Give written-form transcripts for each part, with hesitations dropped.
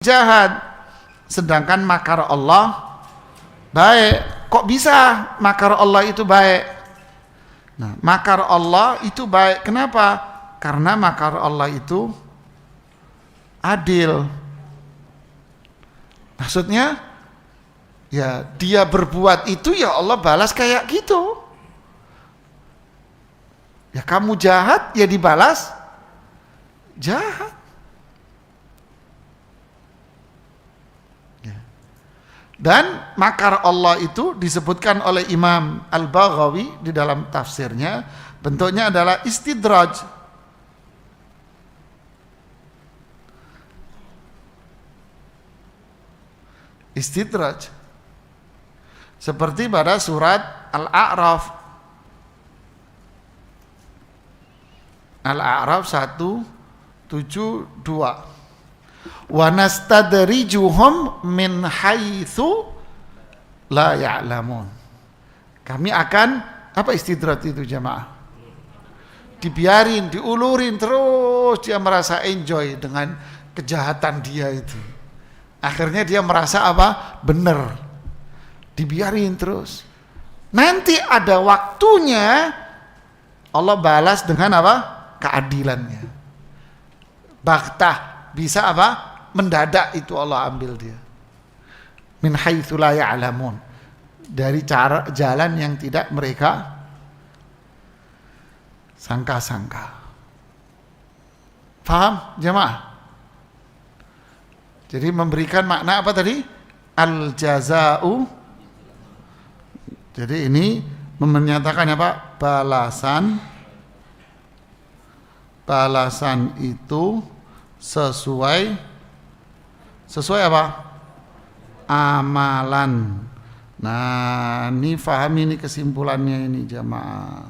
jahat, sedangkan makar Allah baik. Kok bisa makar Allah itu baik? Nah, makar Allah itu baik. Kenapa? Karena makar Allah itu adil. Maksudnya, ya dia berbuat itu ya Allah balas kayak gitu. Ya kamu jahat, ya dibalas jahat. Dan makar Allah itu disebutkan oleh Imam Al-Baghawi di dalam tafsirnya, bentuknya adalah istidraj. Istidraj. Seperti pada surat Al-A'raf. Al-A'raf 172. Wa nastadrijuhum min haitsu la ya'lamun. Kami akan, apa istidraj itu jamaah? Dibiarin, diulurin terus, dia merasa enjoy dengan kejahatan dia itu. Akhirnya dia merasa apa? Benar. Dibiarin terus. Nanti ada waktunya Allah balas dengan apa? Keadilannya. Baktah. Bisa apa? Mendadak itu Allah ambil dia. Min haitsu la ya'lamun. Dari cara jalan yang tidak mereka sangka-sangka. Faham jemaah? Jadi memberikan makna apa tadi? Al-jaza'u. Jadi ini menyatakan apa? Balasan itu sesuai apa? Amalan. Nah, ini fahami ini kesimpulannya ini jamaah.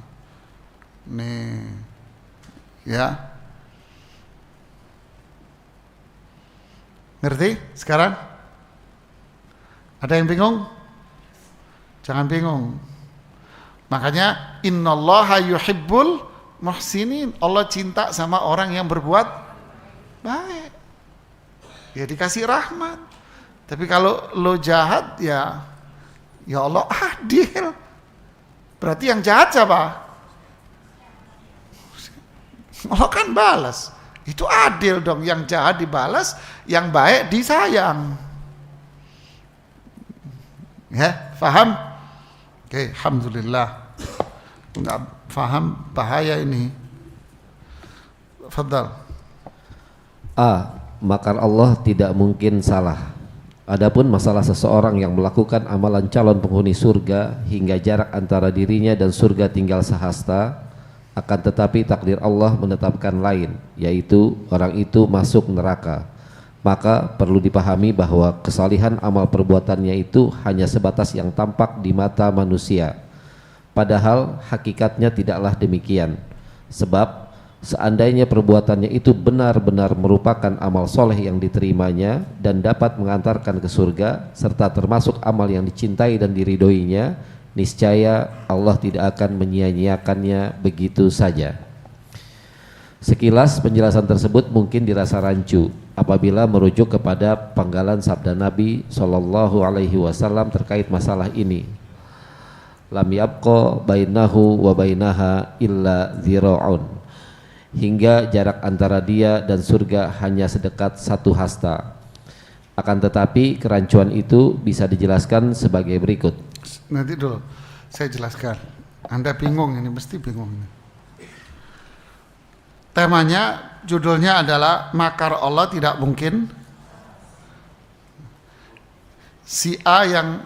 Nih. Ya. Ngerti sekarang? Ada yang bingung? Jangan bingung. Makanya innallaha yuhibbul muhsinin. Allah cinta sama orang yang berbuat baik, ya dikasih rahmat. Tapi kalau lo jahat, ya Allah adil. Berarti yang jahat siapa? Allah kan balas. Itu adil dong. Yang jahat dibalas, yang baik disayang. Ya, paham? Oke, alhamdulillah. Enggak paham bahaya ini. Fadhal. A. Makar Allah tidak mungkin salah. Adapun masalah seseorang yang melakukan amalan calon penghuni surga hingga jarak antara dirinya dan surga tinggal sehasta, akan tetapi takdir Allah menetapkan lain, yaitu orang itu masuk neraka. Maka perlu dipahami bahwa kesalihan amal perbuatannya itu hanya sebatas yang tampak di mata manusia. Padahal hakikatnya tidaklah demikian. Sebab seandainya perbuatannya itu benar-benar merupakan amal soleh yang diterimanya dan dapat mengantarkan ke surga serta termasuk amal yang dicintai dan diridhoinya, niscaya Allah tidak akan menyia-nyiakannya begitu saja. Sekilas penjelasan tersebut mungkin dirasa rancu apabila merujuk kepada penggalan sabda Nabi SAW terkait masalah ini. Lam yabqa bainahu wa bainaha illa zira'un. Hingga jarak antara dia dan surga hanya sedekat satu hasta. Akan tetapi kerancuan itu bisa dijelaskan sebagai berikut. Nanti dulu saya jelaskan. Anda bingung ini, mesti bingung. Temanya, judulnya adalah makar Allah tidak mungkin. Si A yang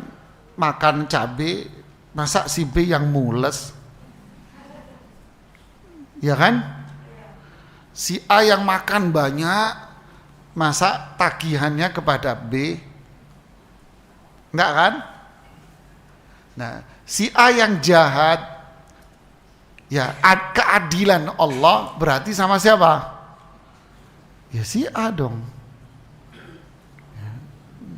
makan cabai, masa si B yang mules? Ya kan? Si A yang makan banyak, masa tagihannya kepada B? Enggak kan? Nah, si A yang jahat, ya keadilan Allah berarti sama siapa? Ya si A dong.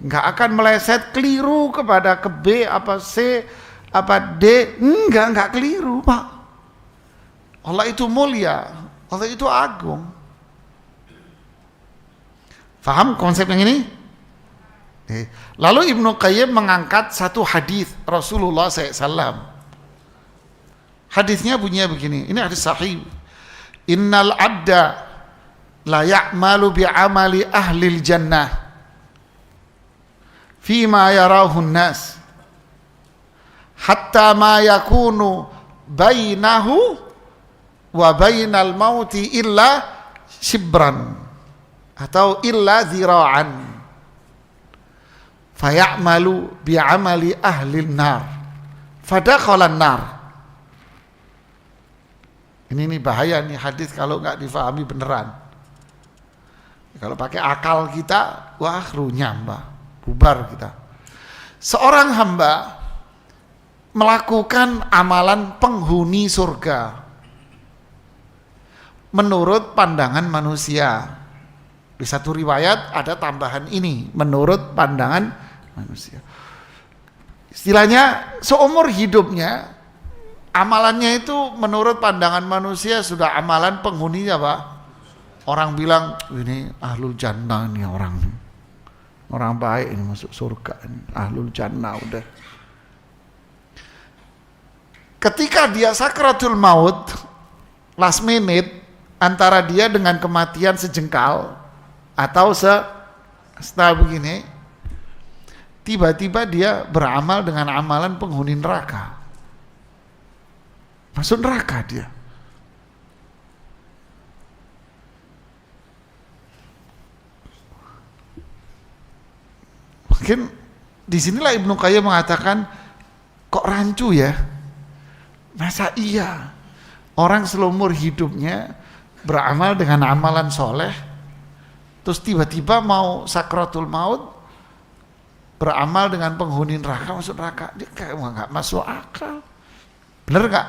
Enggak akan meleset keliru kepada ke B apa C apa D, enggak keliru Pak. Allah itu mulia. Allah itu agung. Faham konsep yang ini? Lalu Ibnu Qayyim mengangkat satu hadis Rasulullah SAW. Hadisnya bunyinya begini, ini hadis sahih. Innal abda la ya'malu bi'amali ahlil jannah fima yarahu nas hatta ma yakunu bainahu wa bainal mauti illa shibran atau illa zira'an fayamalu bi'amali ahlin nar fadakhalan nar. Ini bahaya nih hadis kalau nggak difahami beneran. Kalau pakai akal kita, wah runyam, bubar kita. Seorang hamba melakukan amalan penghuni surga menurut pandangan manusia. Di satu riwayat ada tambahan ini, menurut pandangan manusia. Istilahnya seumur hidupnya amalannya itu menurut pandangan manusia sudah amalan penghuninya, Pak. Orang bilang ini ahlul jannah nih orang baik ini masuk surga ini, ahlul jannah udah. Ketika dia sakratul maut last minute antara dia dengan kematian sejengkal atau setelah begini, tiba-tiba dia beramal dengan amalan penghuni neraka, masuk neraka dia. Mungkin disinilah Ibnu Qayyim mengatakan, kok rancu ya? Masa iya orang seumur hidupnya beramal dengan amalan soleh, terus tiba-tiba mau sakratul maut beramal dengan penghuni neraka, masuk neraka? Dia kayak nggak masuk akal. Bener nggak?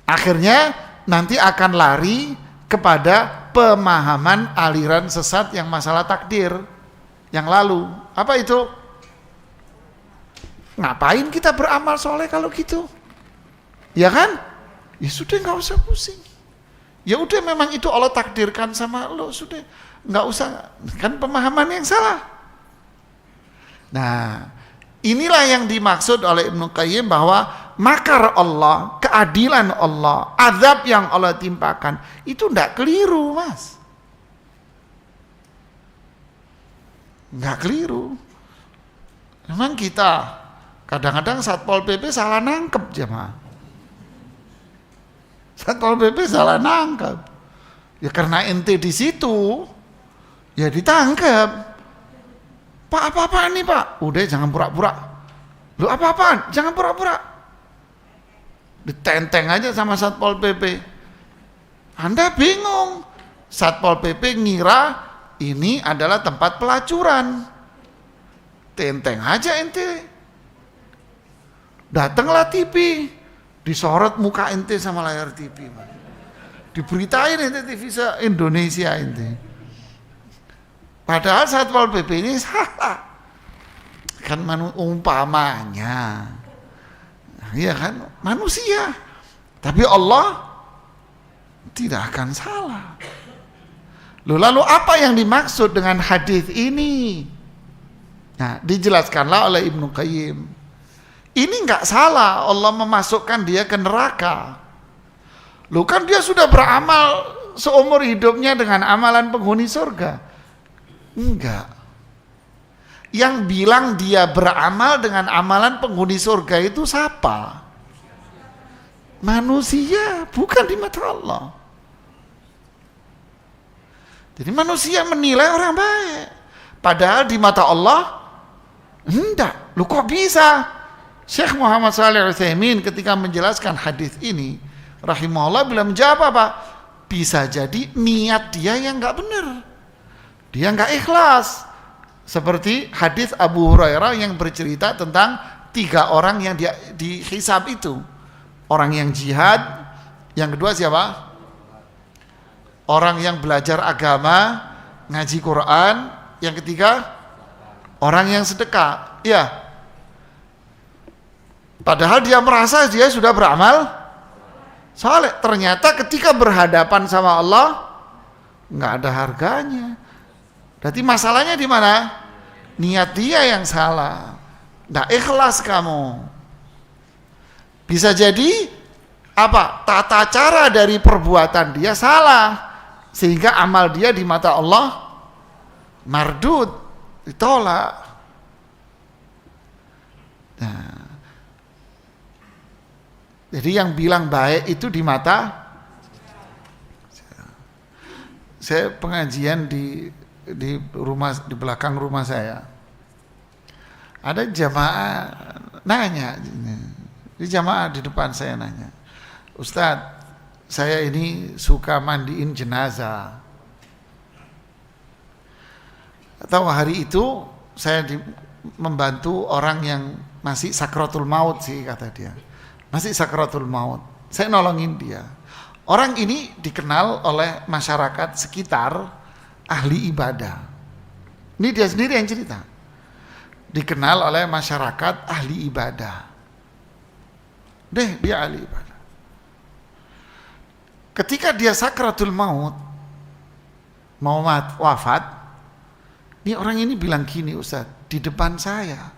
Akhirnya nanti akan lari kepada pemahaman aliran sesat yang masalah takdir yang lalu. Apa itu? Ngapain kita beramal soleh kalau gitu? Ya kan? Ya sudah, nggak usah pusing. Ya udah, memang itu Allah takdirkan sama lo, sudah nggak usah. Kan pemahaman yang salah. Nah, inilah yang dimaksud oleh Ibnu Qayyim bahwa makar Allah, keadilan Allah, azab yang Allah timpakan itu tidak keliru, Mas. Nggak keliru. Memang kita kadang-kadang Satpol PP salah nangkep jemaah. Satpol PP salah nangkep. Ya karena ente di situ, ya ditangkep. Pak, apa-apaan nih Pak? Udah, jangan pura-pura. Lu apa-apaan? Jangan pura-pura. Ditenteng aja sama Satpol PP. Anda bingung. Satpol PP ngira ini adalah tempat pelacuran. Tenteng aja ente. Datanglah TV, disorot muka ente sama layar TV. Diberitain ente TV Indonesia ente. Padahal Satpol PP ini salah. Kan umpamanya. Iya kan, manusia. Tapi Allah tidak akan salah. Lalu apa yang dimaksud dengan hadis ini? Nah, dijelaskanlah oleh Ibnu Qayyim. Ini enggak salah Allah memasukkan dia ke neraka. Loh, kan dia sudah beramal seumur hidupnya dengan amalan penghuni surga. Enggak. Yang bilang dia beramal dengan amalan penghuni surga itu siapa? Manusia, bukan di mata Allah. Jadi manusia menilai orang baik, padahal di mata Allah enggak. Lu kok bisa? Syekh Muhammad Shalih Al-Utsaimin ketika menjelaskan hadis ini, rahimahullah, bilang menjawab apa? Bisa jadi niat dia yang enggak benar, dia enggak ikhlas. Seperti hadis Abu Hurairah yang bercerita tentang 3 orang yang dihisab itu. Orang yang jihad, yang kedua siapa? Orang yang belajar agama, ngaji Quran, yang ketiga orang yang sedekah. Iya. Padahal dia merasa dia sudah beramal saleh. Ternyata ketika berhadapan sama Allah nggak ada harganya. Berarti masalahnya di mana? Niat dia yang salah. Nggak ikhlas kamu. Bisa jadi apa? Tata cara dari perbuatan dia salah, sehingga amal dia di mata Allah mardud, ditolak. Nah, jadi yang bilang baik itu di mata. Saya pengajian di rumah, di belakang rumah saya. Ada jamaah nanya, di jamaah di depan saya nanya, Ustadz, saya ini suka mandiin jenazah. Atau hari itu saya membantu orang yang masih sakratul maut sih, kata dia. Masih sakratul maut. Saya nolongin dia. Orang ini dikenal oleh masyarakat sekitar ahli ibadah. Ini dia sendiri yang cerita. Dikenal oleh masyarakat ahli ibadah. Dia ahli ibadah. Ketika dia sakratul maut, mau wafat, ini orang ini bilang gini, Ustaz, di depan saya.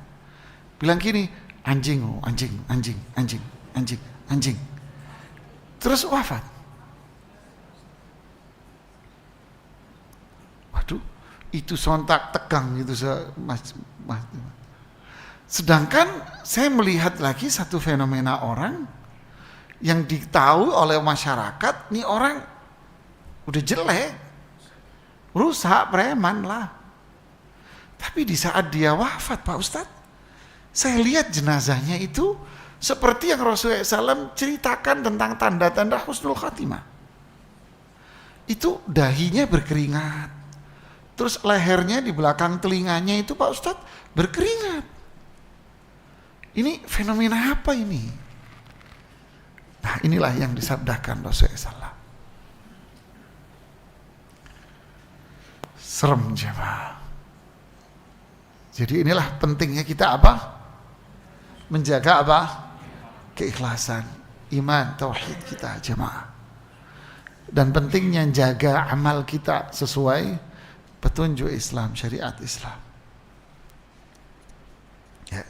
Bilang gini, anjing. Terus wafat. Waduh, itu sontak tegang gitu, mas. Sedangkan saya melihat lagi satu fenomena orang yang diketahui oleh masyarakat, nih orang udah jelek, rusak, preman lah. Tapi di saat dia wafat, Pak Ustadz, saya lihat jenazahnya itu seperti yang Rasulullah SAW ceritakan tentang tanda-tanda husnul khatimah. Itu dahinya berkeringat, terus lehernya di belakang telinganya itu, Pak Ustadz, berkeringat. Ini fenomena apa ini? Nah, inilah yang disabdakan Rasulullah SAW. Serem jemaah. Jadi inilah pentingnya kita apa? Menjaga apa? Keikhlasan, iman, tauhid kita jemaah. Dan pentingnya jaga amal kita sesuai petunjuk Islam, syariat Islam. Ya.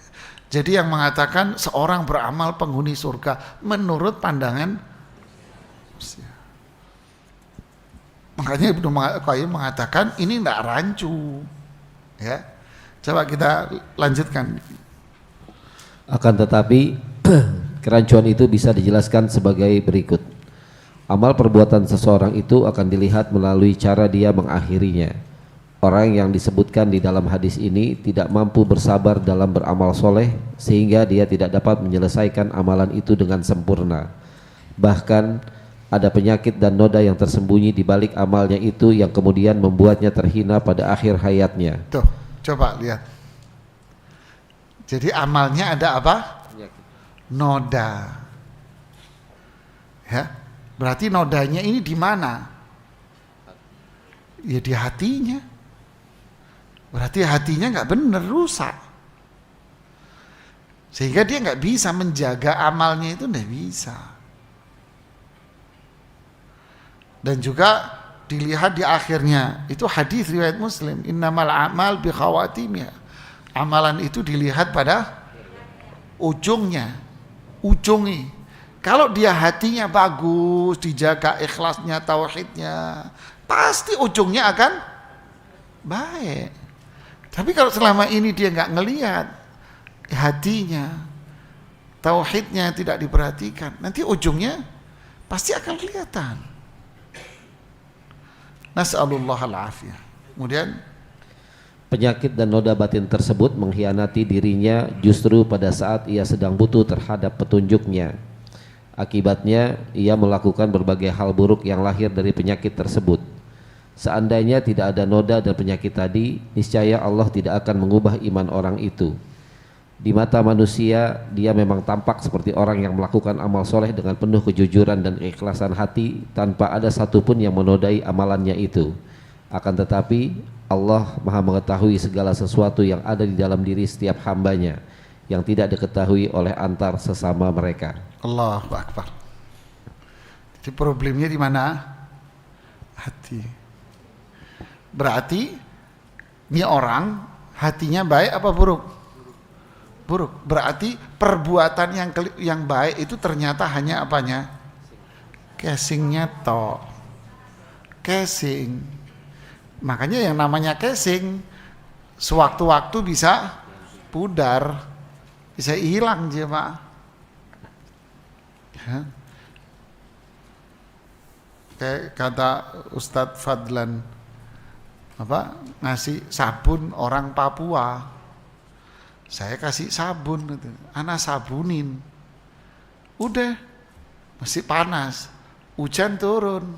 Jadi yang mengatakan seorang beramal penghuni surga menurut pandangan manusia. Makanya Ibnu Qayyim mengatakan ini tidak rancu. Ya. Coba kita lanjutkan. Akan tetapi kerancuan itu bisa dijelaskan sebagai berikut. Amal perbuatan seseorang itu akan dilihat melalui cara dia mengakhirinya. Orang yang disebutkan di dalam hadis ini tidak mampu bersabar dalam beramal soleh sehingga dia tidak dapat menyelesaikan amalan itu dengan sempurna. Bahkan ada penyakit dan noda yang tersembunyi di balik amalnya itu yang kemudian membuatnya terhina pada akhir hayatnya. Tuh, coba lihat. Jadi amalnya ada apa? Noda. Ya, berarti nodanya ini di mana? Ya di hatinya. Berarti hatinya nggak benar, rusak. Sehingga dia nggak bisa menjaga amalnya itu, nggak bisa. Dan juga dilihat di akhirnya, itu hadis riwayat Muslim, innamal a'mal bi khawatimnya. Amalan itu dilihat pada ujungnya, Kalau dia hatinya bagus, dijaga ikhlasnya, tauhidnya, pasti ujungnya akan baik. Tapi kalau selama ini dia nggak ngelihat hatinya, tauhidnya tidak diperhatikan, nanti ujungnya pasti akan kelihatan. Nas'alullah al-afiyah. Kemudian penyakit dan noda batin tersebut mengkhianati dirinya justru pada saat ia sedang butuh terhadap petunjuknya. Akibatnya ia melakukan berbagai hal buruk yang lahir dari penyakit tersebut. Seandainya tidak ada noda dan penyakit tadi, niscaya Allah tidak akan mengubah iman orang itu. Di mata manusia, dia memang tampak seperti orang yang melakukan amal soleh dengan penuh kejujuran dan keikhlasan hati tanpa ada satupun yang menodai amalannya itu. Akan tetapi, Allah Maha mengetahui segala sesuatu yang ada di dalam diri setiap hambanya yang tidak diketahui oleh antar sesama mereka. Allahu Akbar. Jadi problemnya di mana? Hati. Berarti Ini orang hatinya baik apa buruk? Buruk. Berarti perbuatan yang baik itu ternyata hanya apanya? Casingnya tok. Casing. Makanya yang namanya casing sewaktu-waktu bisa pudar, bisa hilang jemaah. Ya. Kayak kata Ustadz Fadlan, ngasih sabun orang Papua, saya kasih sabun, ana sabunin, udah masih panas, hujan turun,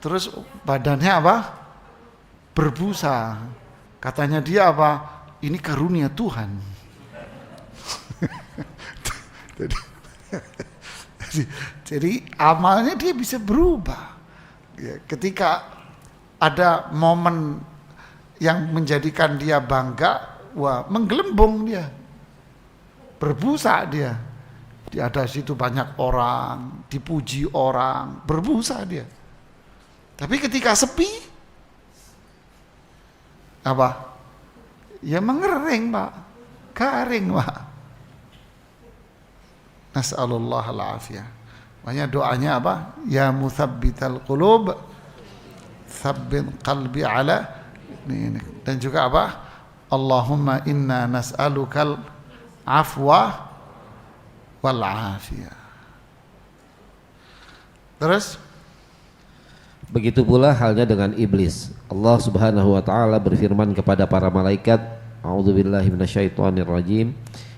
terus badannya berbusa, katanya dia ini karunia Tuhan. Jadi amalnya dia bisa berubah. Ya, ketika ada momen yang menjadikan dia bangga, wah menggelembung dia, berbusa dia. Di atas itu banyak orang, dipuji orang, berbusa dia. Tapi ketika sepi, ya mengering Pak, garing Pak. Nas'alullah al-afiyah. Makanya doanya Ya muthabbital qulub, tsabbit qalbi ala ini. Dan juga Allahumma inna nas'alukal afwa wal afiyah. Terus begitu pula halnya dengan iblis. Allah Subhanahu wa taala berfirman kepada para malaikat, a'udzubillahi minasyaitonirrajim,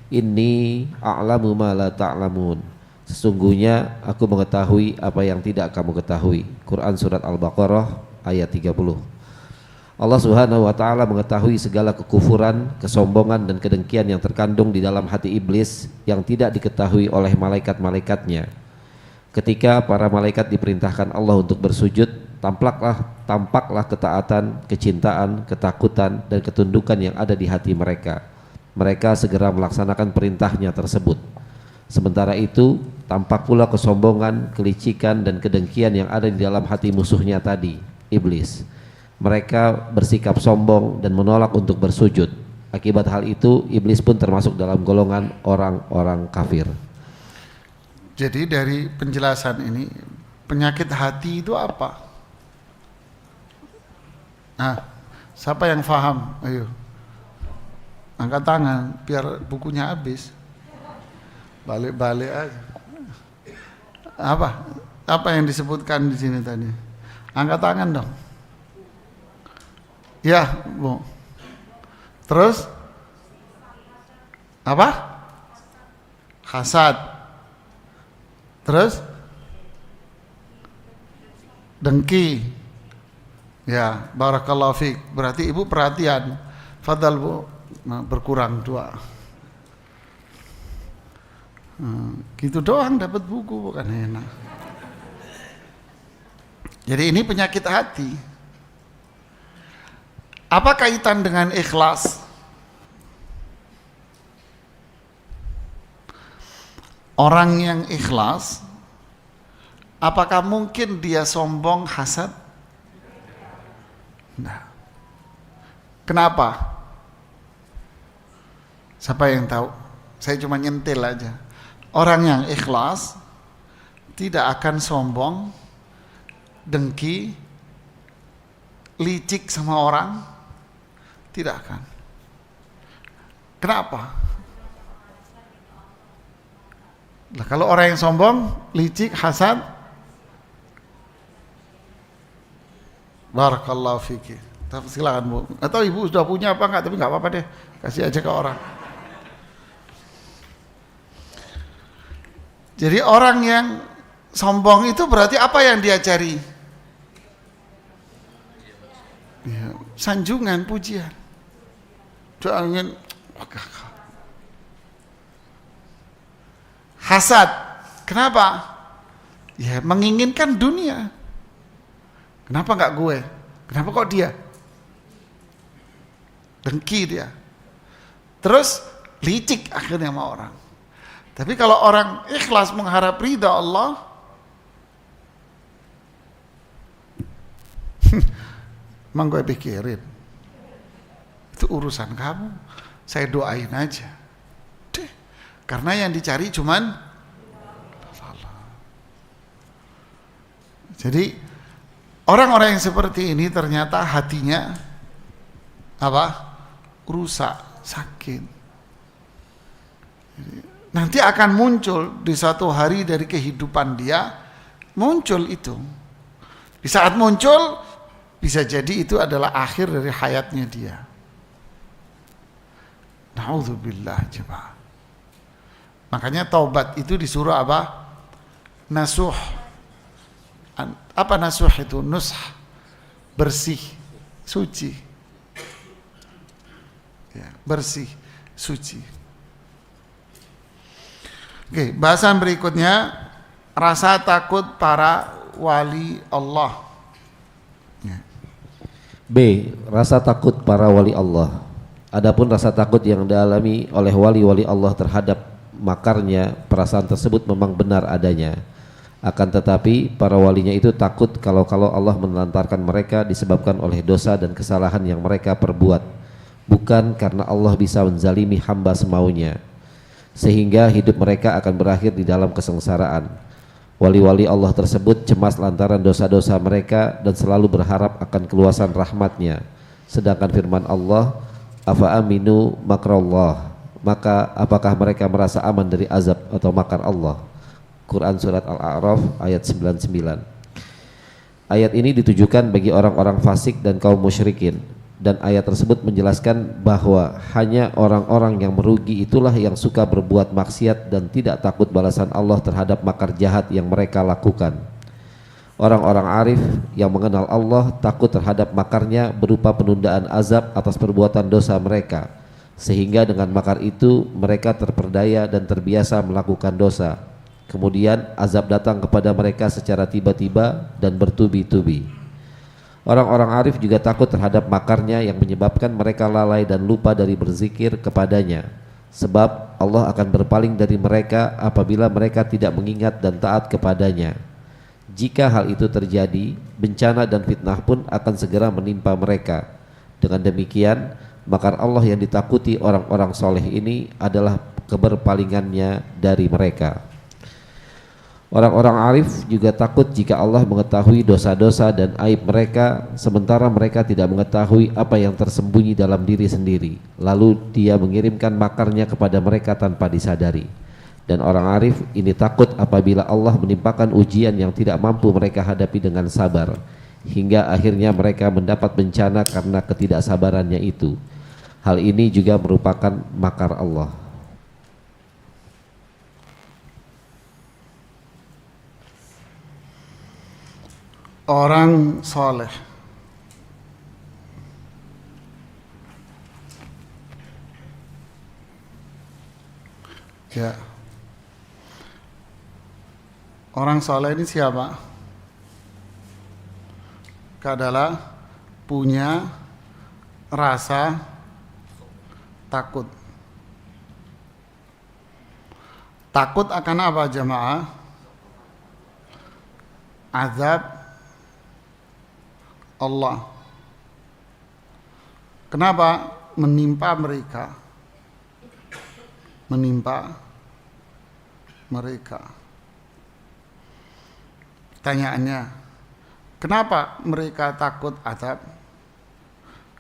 inni a'lamu ma la ta'lamun. Sesungguhnya aku mengetahui apa yang tidak kamu ketahui. Quran surat Al-Baqarah ayat 30. Allah Subhanahu wa taala mengetahui segala kekufuran, kesombongan dan kedengkian yang terkandung di dalam hati iblis yang tidak diketahui oleh malaikat-malaikatnya. Ketika para malaikat diperintahkan Allah untuk bersujud, tampaklah ketaatan, kecintaan, ketakutan dan ketundukan yang ada di hati mereka. Mereka segera melaksanakan perintahnya tersebut. Sementara itu, tampak pula kesombongan, kelicikan dan kedengkian yang ada di dalam hati musuhnya tadi, iblis. Mereka bersikap sombong dan menolak untuk bersujud. Akibat hal itu, iblis pun termasuk dalam golongan orang-orang kafir. Jadi dari penjelasan ini, penyakit hati itu apa? Nah, siapa yang paham? Ayo, angkat tangan biar bukunya habis. Balik-balik aja. Apa yang disebutkan di sini tadi? Angkat tangan dong. Ya, Bu. Terus apa? Hasad. Terus dengki. Ya, barakallahu fiik. Berarti Ibu perhatian. Fadal Bu, berkurang 2. Gitu doang dapat buku, bukan enak. Jadi ini penyakit hati. Apa kaitan dengan ikhlas? Orang yang ikhlas, apakah mungkin dia sombong, hasad? Nah, kenapa? Siapa yang tahu? Saya cuma nyentil aja. Orang yang ikhlas tidak akan sombong, dengki, licik sama orang, tidak akan. Kenapa? Nah, kalau orang yang sombong, licik, hasad, barakallahu fiki. Silakan Bu. Atau Ibu sudah punya apa enggak, tapi enggak apa-apa deh. Kasih aja ke orang. Jadi orang yang sombong itu berarti apa yang dia cari? Ya, sanjungan, pujian. Dia ingin hasad. Kenapa? Ya menginginkan dunia. Kenapa enggak gue? Kenapa kok dia? Dengki dia. Terus licik akhirnya sama orang. Tapi kalau orang ikhlas mengharap ridha Allah, emang gue pikirin. Itu urusan kamu. Saya doain aja. Deh. Karena yang dicari cuman Allah. Jadi orang-orang yang seperti ini ternyata hatinya apa? Rusak, sakit. Jadi, nanti akan muncul di suatu hari dari kehidupan dia, muncul itu. Di saat muncul, bisa jadi itu adalah akhir dari hayatnya dia. Na'udzubillah jemaah. Makanya taubat itu disuruh apa? Nasuh. Apa nasuh itu? Nush. Bersih, suci. Ya, bersih, suci. Oke, bahasan berikutnya, rasa takut para wali Allah. Ya. B. Rasa takut para wali Allah. Adapun rasa takut yang dialami oleh wali-wali Allah terhadap makarnya, perasaan tersebut memang benar adanya. Akan tetapi para walinya itu takut kalau Allah menelantarkan mereka disebabkan oleh dosa dan kesalahan yang mereka perbuat, bukan karena Allah bisa menzalimi hamba semaunya, sehingga hidup mereka akan berakhir di dalam kesengsaraan. Wali-wali Allah tersebut cemas lantaran dosa-dosa mereka dan selalu berharap akan keluasan rahmatnya. Sedangkan firman Allah, afa aminu makrallah, maka apakah mereka merasa aman dari azab atau makar Allah? Quran surat Al-A'raf ayat 99. Ayat ini ditujukan bagi orang-orang fasik dan kaum musyrikin, dan ayat tersebut menjelaskan bahwa hanya orang-orang yang merugi itulah yang suka berbuat maksiat dan tidak takut balasan Allah terhadap makar jahat yang mereka lakukan. Orang-orang arif yang mengenal Allah takut terhadap makarnya berupa penundaan azab atas perbuatan dosa mereka, sehingga dengan makar itu mereka terperdaya dan terbiasa melakukan dosa. Kemudian azab datang kepada mereka secara tiba-tiba dan bertubi-tubi. Orang-orang arif juga takut terhadap makarnya yang menyebabkan mereka lalai dan lupa dari berzikir kepadanya, sebab Allah akan berpaling dari mereka apabila mereka tidak mengingat dan taat kepadanya. Jika hal itu terjadi, bencana dan fitnah pun akan segera menimpa mereka. Dengan demikian, makar Allah yang ditakuti orang-orang soleh ini adalah keberpalingannya dari mereka. Orang-orang arif juga takut jika Allah mengetahui dosa-dosa dan aib mereka, sementara mereka tidak mengetahui apa yang tersembunyi dalam diri sendiri. Lalu dia mengirimkan makarnya kepada mereka tanpa disadari. Dan orang arif ini takut apabila Allah menimpakan ujian yang tidak mampu mereka hadapi dengan sabar, hingga akhirnya mereka mendapat bencana karena ketidaksabarannya itu. Hal ini juga merupakan makar Allah. Orang soleh. Ya. Orang soleh ini siapa? Adalah punya rasa takut. Takut akan apa jemaah? Azab Allah. Kenapa menimpa mereka? Menimpa mereka. Pertanyaannya, kenapa mereka takut azab?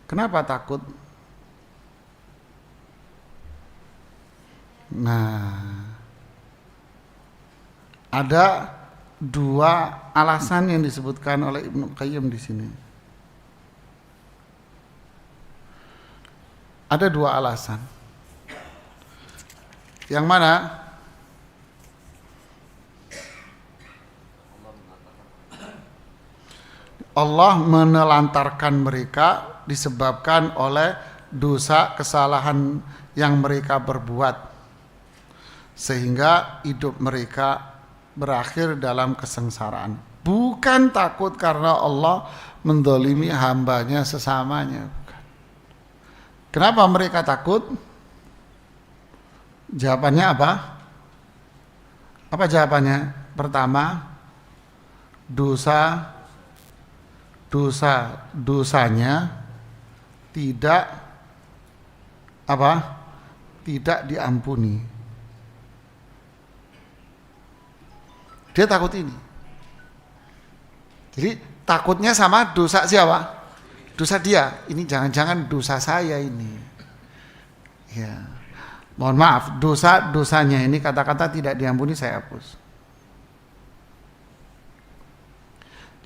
Kenapa takut? Nah, ada dua alasan yang disebutkan oleh Ibnu Qayyim di sini. Ada dua alasan. Yang mana? Allah menelantarkan mereka disebabkan oleh dosa kesalahan yang mereka berbuat, sehingga hidup mereka berakhir dalam kesengsaraan. Bukan takut karena Allah mendolimi hambanya sesamanya. Kenapa mereka takut? Jawabannya apa? Apa jawabannya? Pertama, dosanya tidak apa? Tidak diampuni. Dia takut ini. Jadi takutnya sama dosa siapa? Dosa dia. Ini jangan-jangan dosa saya ini. Ya. Mohon maaf, dosanya ini kata-kata tidak diampuni saya hapus.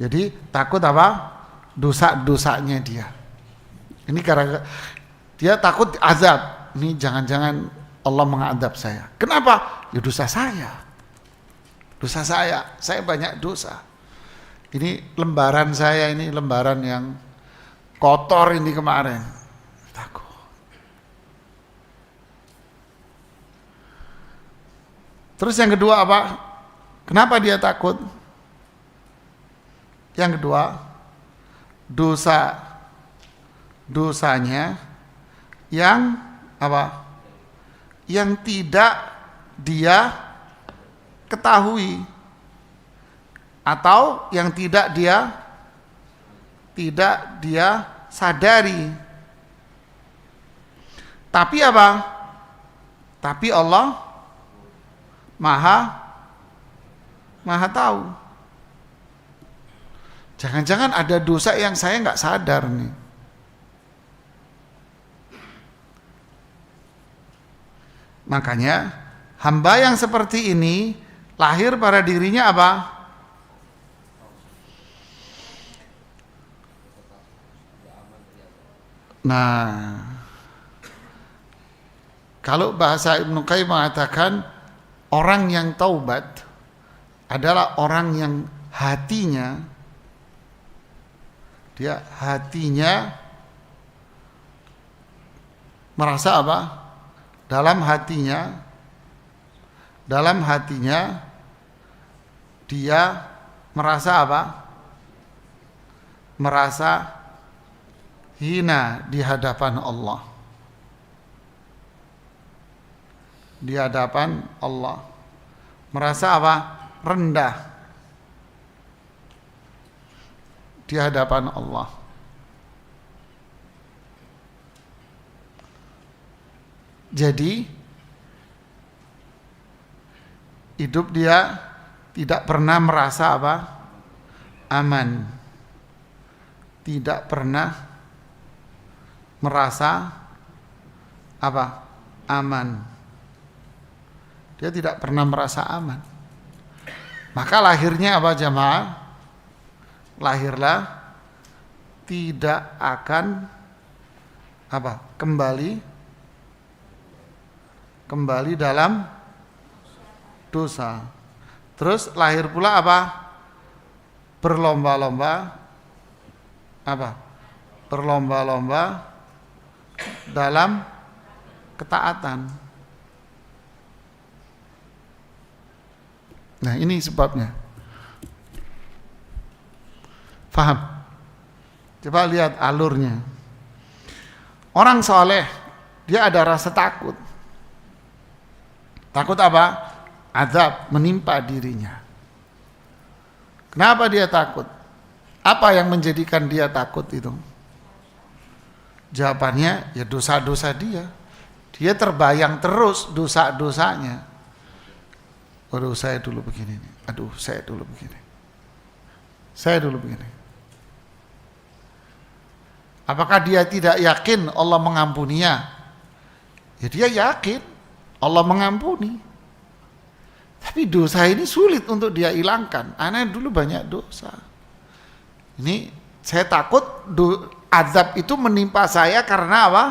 Jadi takut apa? Dosa-dosanya dia. Ini karena dia takut azab. Ini jangan-jangan Allah mengadab saya. Kenapa? Ya dosa saya. Dosa saya banyak dosa. Ini lembaran saya, ini lembaran yang kotor ini kemarin. Takut. Terus yang kedua apa? Kenapa dia takut? Yang kedua, dosanya yang apa? Yang tidak dia ketahui atau yang tidak dia sadari. Tapi apa? Tapi Allah Maha tahu. Jangan-jangan ada dosa yang saya nggak sadar nih. Makanya hamba yang seperti ini lahir pada dirinya apa? Nah, kalau bahasa Ibnu Qayyim mengatakan orang yang taubat adalah orang yang hatinya merasa apa? Dalam hatinya dia merasa apa? Merasa hina di hadapan Allah. Di hadapan Allah. Merasa apa? Rendah di hadapan Allah. Jadi hidup dia tidak pernah merasa apa? Aman. Tidak pernah merasa apa? Aman. Dia tidak pernah merasa aman. Maka lahirnya apa jamaah? Lahirlah tidak akan apa? Kembali dalam dosa. Terus lahir pula apa? Berlomba-lomba apa? Berlomba-lomba dalam ketaatan. Nah, ini sebabnya. Faham? Coba lihat alurnya. Orang soleh, dia ada rasa takut. Takut apa? Azab menimpa dirinya. Kenapa dia takut? Apa yang menjadikan dia takut itu? Jawabannya, ya dosa-dosa dia. Dia terbayang terus dosa-dosanya. Aduh, saya dulu begini. Aduh, saya dulu begini. Saya dulu begini. Apakah dia tidak yakin Allah mengampuninya? Ya dia yakin Allah mengampuni. Tapi dosa ini sulit untuk dia hilangkan. Anak dulu banyak dosa. Ini saya takut azab itu menimpa saya karena apa?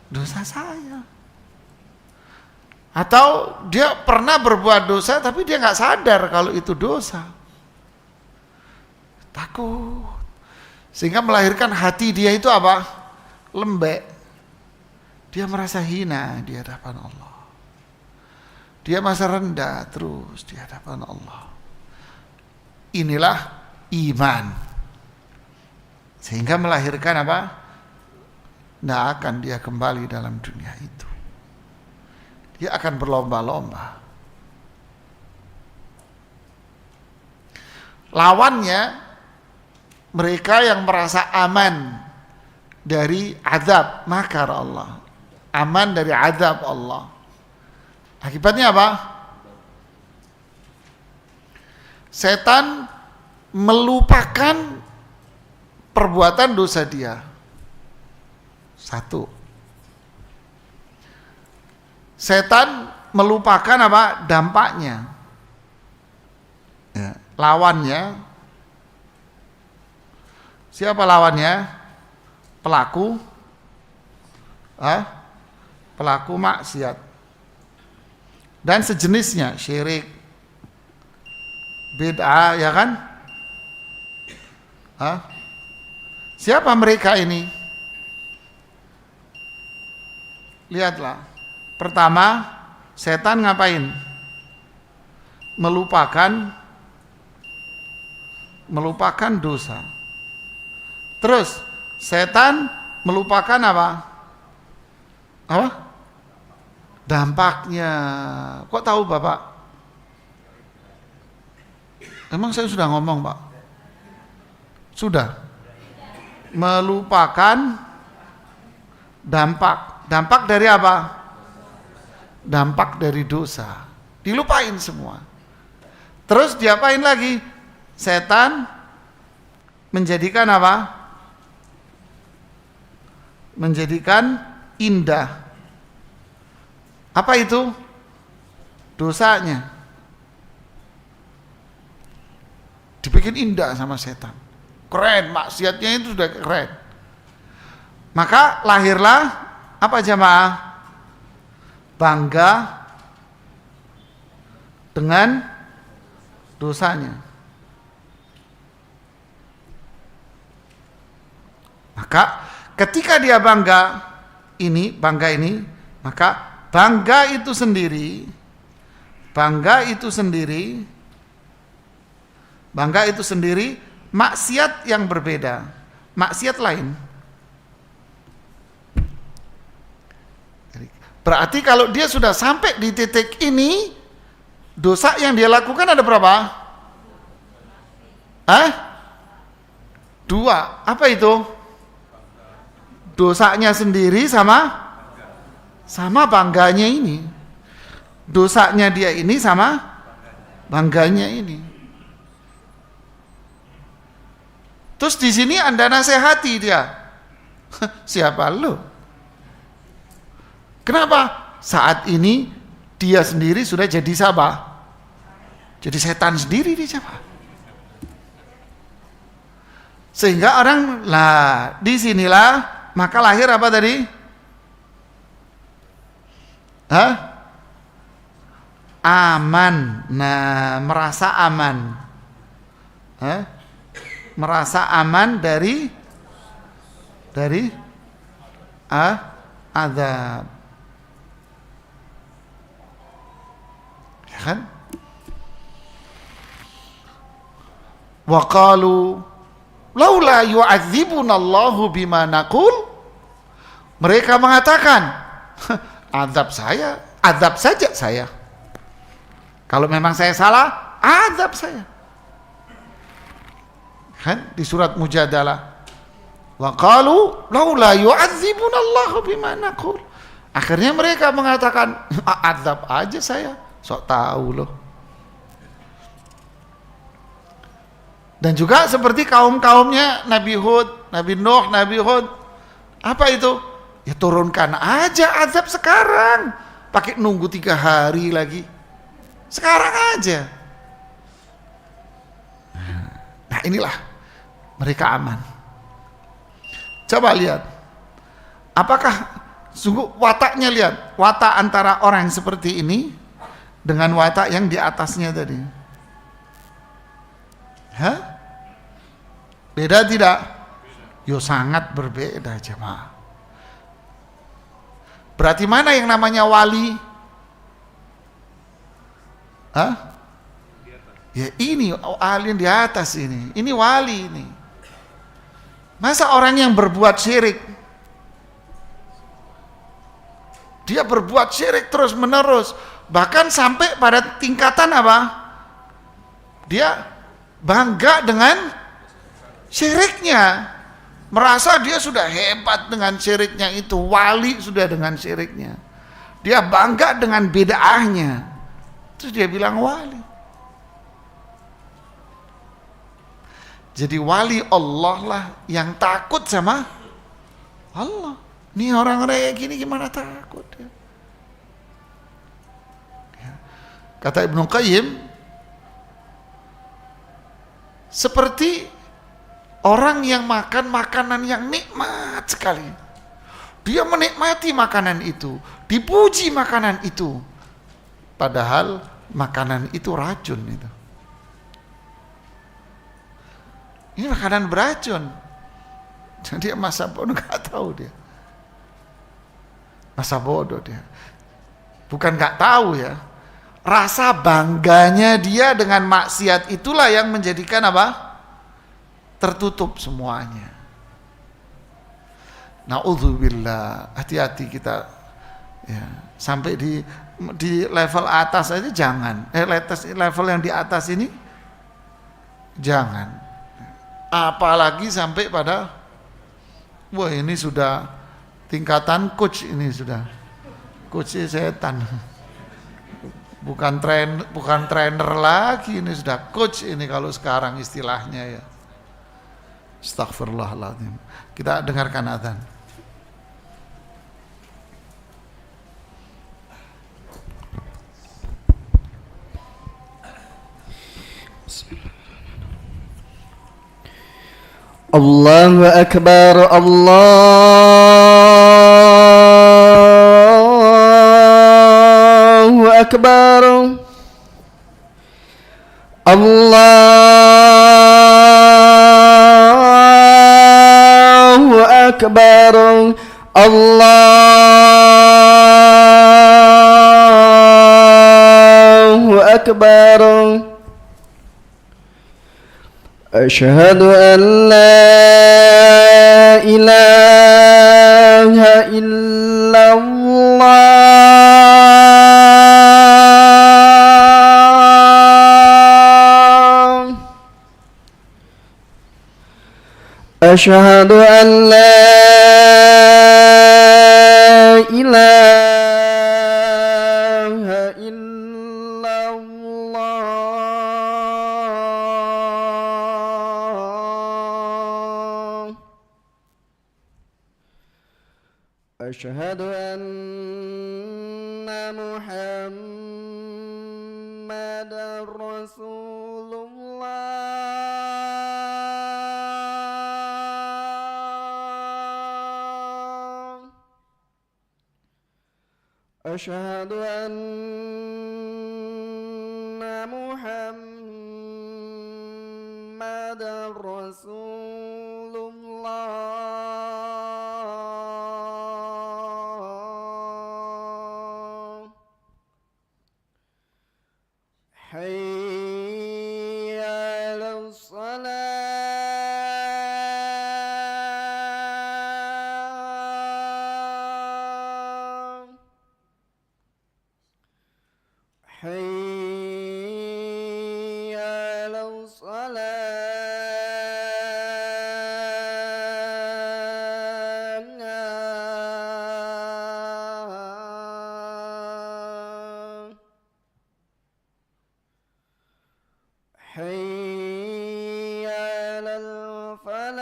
Dosa saya. Atau dia pernah berbuat dosa tapi dia nggak sadar kalau itu dosa. Takut. Sehingga melahirkan hati dia itu apa? Lembek. Dia merasa hina di hadapan Allah. Dia merasa rendah terus di hadapan Allah. Inilah iman. Sehingga melahirkan apa? Tidak akan dia kembali dalam dunia itu. Dia akan berlomba-lomba. Lawannya, mereka yang merasa aman dari azab makar Allah. aman dari azab Allah. Akibatnya apa? Setan melupakan perbuatan dosa dia. Satu. Setan melupakan apa? Dampaknya. Ya, lawannya. Siapa lawannya? Pelaku. Pelaku maksiat. Dan sejenisnya, syirik, bid'ah, ya kan? Siapa mereka ini? Lihatlah. Pertama, setan ngapain? Melupakan dosa. Terus setan melupakan apa? Dampaknya. Kok tahu Bapak? Emang saya sudah ngomong Pak? Sudah. Melupakan dampak. Dampak dari apa? Dampak dari dosa. Dilupain semua. Terus diapain lagi? Setan menjadikan apa? Menjadikan indah. Apa itu? Dosanya. Dibikin indah sama setan. Keren, maksiatnya itu sudah keren. Maka lahirlah apa jamaah? Bangga dengan dosanya. Maka ketika dia bangga ini, maka bangga itu sendiri maksiat yang berbeda, maksiat lain. Berarti kalau dia sudah sampai di titik ini, dosa yang dia lakukan ada berapa? Dua. Apa itu? Dosanya sendiri sama bangganya ini. Dosanya dia ini sama bangganya ini. Terus di sini Anda nasihati dia. Siapa lu? Kenapa? Saat ini dia sendiri sudah jadi siapa? Jadi setan sendiri dia siapa? Sehingga orang disinilah maka lahir apa tadi? Aman. Nah, merasa aman. Merasa aman dari azab. Ya kan? Wa qalu laula yu'adzibunallahu bima naqul. Mereka mengatakan, azab saja saya. Kalau memang saya salah, azab saya. Kan di surat Mujadalah. Wa qalu laula yu'adzibunallahu bima naqul. Akhirnya mereka mengatakan, azab aja saya. Sok tahu loh. Dan juga seperti kaum-kaumnya Nabi Hud, Nabi Nuh, Nabi Hud. Apa itu? Ya turunkan aja azab sekarang. Pakai nunggu 3 hari lagi. Sekarang aja. Nah inilah mereka aman. Coba lihat. Apakah sungguh wataknya, lihat. Watak antara orang yang seperti ini dengan watak yang di atasnya tadi. Beda tidak? Yo sangat berbeda jemaah. Berarti mana yang namanya wali? Ya ini alien di atas ini. Ini wali ini. Masa orang yang berbuat syirik, dia berbuat syirik terus menerus, bahkan sampai pada tingkatan apa? Dia bangga dengan syiriknya. Merasa dia sudah hebat dengan syiriknya itu, wali sudah dengan syiriknya. Dia bangga dengan bid'ahnya. Terus dia bilang wali. Jadi wali Allah lah yang takut sama Allah. Ini orang-orang kayak gini gimana takut ya? Kata Ibnu Qayyim, seperti orang yang makan makanan yang nikmat sekali. Dia menikmati makanan itu, dipuji makanan itu. Padahal makanan itu racun itu. Ini makanan beracun. Jadi masa bodoh nggak tahu dia. Masa bodoh dia. Bukan nggak tahu ya. Rasa bangganya dia dengan maksiat itulah yang menjadikan apa? Tertutup semuanya. Na'udzubillah. Hati-hati kita ya. Sampai di level atas aja jangan. Level yang di atas ini jangan. Apalagi sampai pada wah ini sudah tingkatan coach, ini sudah coachnya setan. Bukan trainer lagi, ini sudah coach ini kalau sekarang istilahnya ya. Astaghfirullahaladzim. Kita dengarkan azan. Allahu Akbar, Allahu Akbar, Allahu Akbar, Allahu Akbar. أشهد أن لا إله إلا الله أشهد أن لا إله إلا الله أشهد أن محمدا رسول الله أشهد أن محمدا رسول الله حي على الصلاة حي على الصلاة حي على الفلاح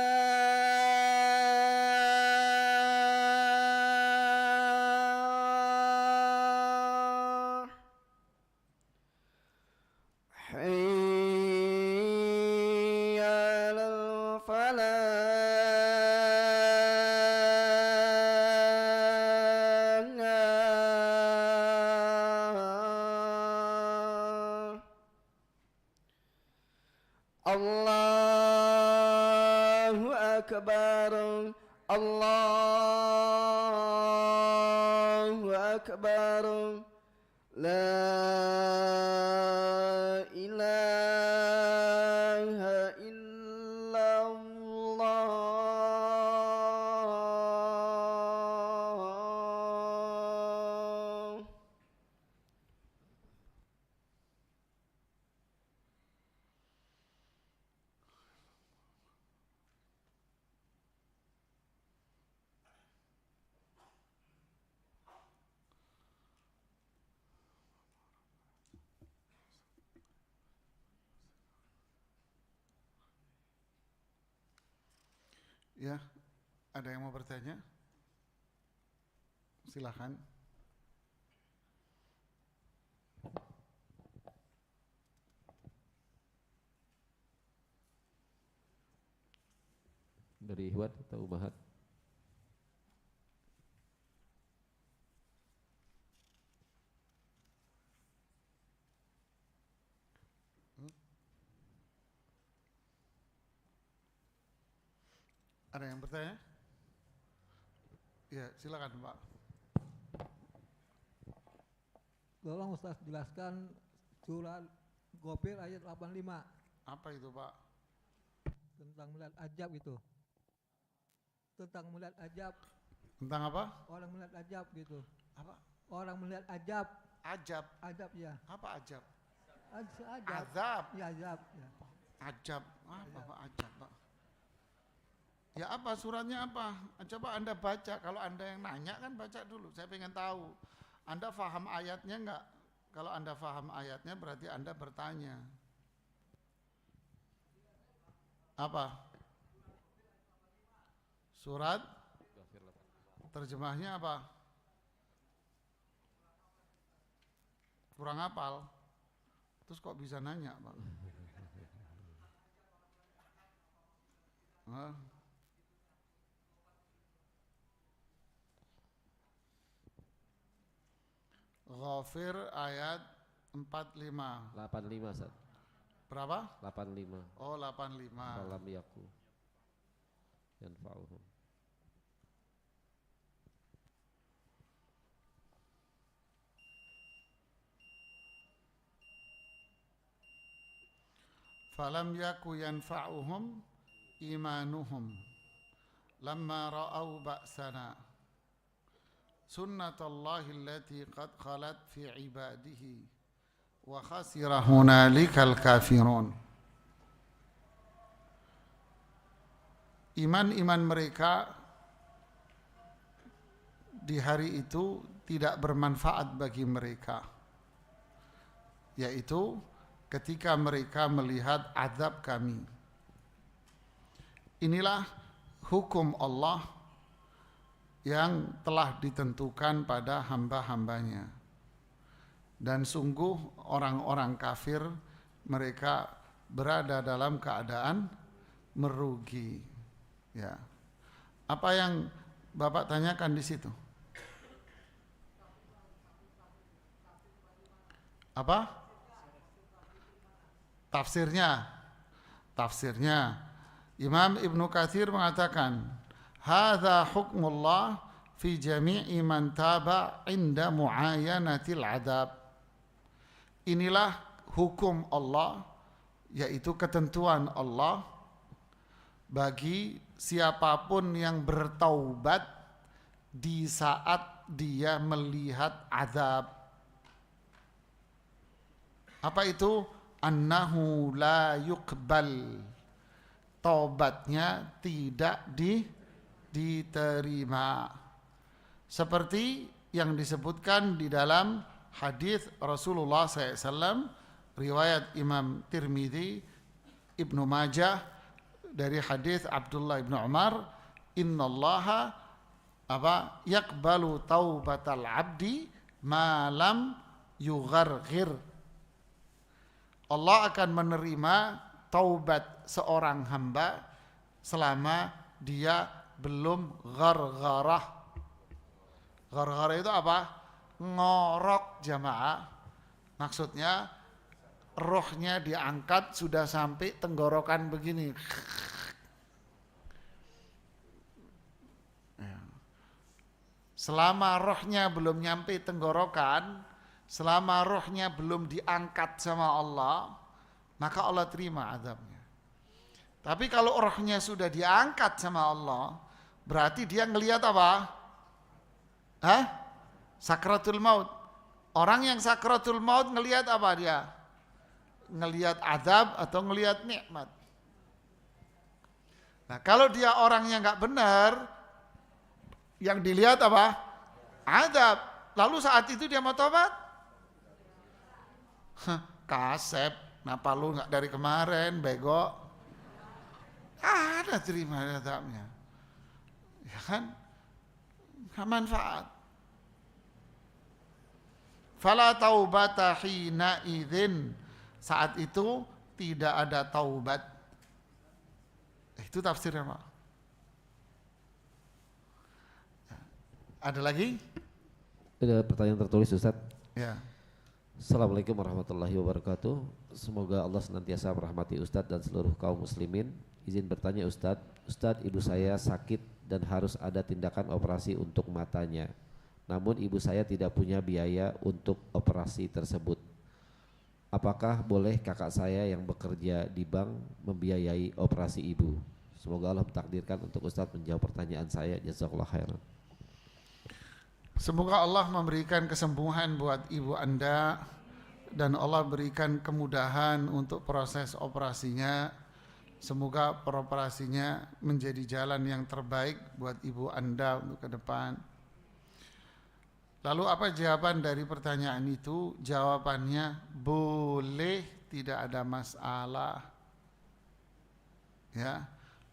حي على الفلاح الله أكبر الله أكبر لا إله إلا الله Ya, ada yang mau bertanya? Silakan. Dari Ikhwan atau Mahat? Ada yang bertanya? Ya, silakan Pak. Tolong Ustaz jelaskan surat Ghafir ayat 85 Apa itu Pak? tentang melihat ajab itu. Tentang melihat ajab, Tentang apa? orang melihat ajab gitu. Apa? Orang melihat ajab, Ajab. ajab ya. Apa ajab? Ajab. Azab. Ya ajab ya. Ajab. Apa Pak ajab Pak? Ya apa suratnya apa? Coba Anda baca. Kalau Anda yang nanya kan baca dulu. Saya pengen tahu. Anda faham ayatnya enggak? Kalau Anda faham ayatnya berarti Anda bertanya. Apa? Surat? Terjemahnya apa? Kurang hafal. Terus kok bisa nanya Pak? Hah? Ghafir ayat 45. 85 Ustaz. Berapa? 85. Oh 85. Falam yaku yanfa'uhum. Falam yaku yanfa'uhum imanuhum lamma ra'au ba'sana sunnatallahi allati qad khalat fi ibadihi wa khasira hunalikal kafirun. Iman-iman mereka di hari itu tidak bermanfaat bagi mereka, yaitu ketika mereka melihat azab kami. Inilah hukum Allah yang telah ditentukan pada hamba-hambanya. Dan sungguh orang-orang kafir mereka berada dalam keadaan merugi. Ya. Apa yang Bapak tanyakan di situ? Apa? Tafsirnya Imam Ibnu Katsir mengatakan hadza hukmullah fi jami'i man taba inda muayanatil adab. Inilah hukum Allah, yaitu ketentuan Allah bagi siapapun yang bertaubat di saat dia melihat azab. Apa itu? Annahu la yuqbal, taubatnya tidak diterima, seperti yang disebutkan di dalam hadis Rasulullah SAW riwayat Imam Tirmidzi, Ibnu Majah dari hadis Abdullah bin Umar, innallaha yaqbalu taubatal abdi ma lam yugharghir. Allah akan menerima taubat seorang hamba selama dia belum ghargharah. Ghargharah itu apa? Ngorok jamaah. Maksudnya rohnya diangkat sudah sampai tenggorokan begini. Selama rohnya belum nyampe tenggorokan, selama rohnya belum diangkat sama Allah, maka Allah terima azabnya. Tapi kalau rohnya sudah diangkat sama Allah, berarti dia ngelihat apa? Sakratul maut. Orang yang sakratul maut ngelihat apa dia? Ngelihat azab atau ngelihat nikmat? Nah, kalau dia orangnya nggak benar, yang dilihat apa? Azab. Lalu saat itu dia mau tobat? Kasep, kenapa lu nggak dari kemarin, bego? Ada terima azabnya. kan? Nggak manfaat. Fala taubata hina idzin, saat itu tidak ada taubat. Itu tafsirnya, Pak. Ada lagi? Ada pertanyaan tertulis, Ustaz. Ya. Assalamualaikum warahmatullahi wabarakatuh. Semoga Allah senantiasa merahmati Ustadz dan seluruh kaum muslimin. Izin bertanya Ustadz, ibu saya sakit dan harus ada tindakan operasi untuk matanya. Namun ibu saya tidak punya biaya untuk operasi tersebut. Apakah boleh kakak saya yang bekerja di bank membiayai operasi ibu? Semoga Allah mentakdirkan untuk Ustadz menjawab pertanyaan saya. Jazakallah khairan. Semoga Allah memberikan kesembuhan buat ibu Anda dan Allah berikan kemudahan untuk proses operasinya. Semoga operasinya menjadi jalan yang terbaik buat ibu Anda untuk ke depan. Lalu apa jawaban dari pertanyaan itu? Jawabannya boleh, tidak ada masalah. Ya,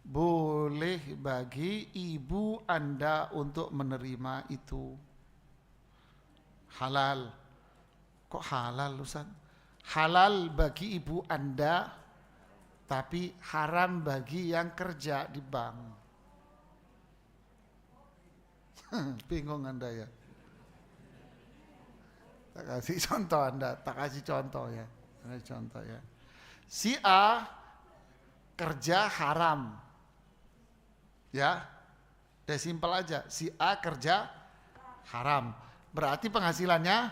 boleh bagi ibu Anda untuk menerima itu. Halal. Kok halal, Ustaz? Halal bagi ibu Anda, tapi haram bagi yang kerja di bank. Bingung Anda ya? Tak kasih contoh Anda, tak kasih contoh ya. Contoh ya. Si A kerja haram. Ya. Udah simpel aja. Si A kerja haram. Berarti penghasilannya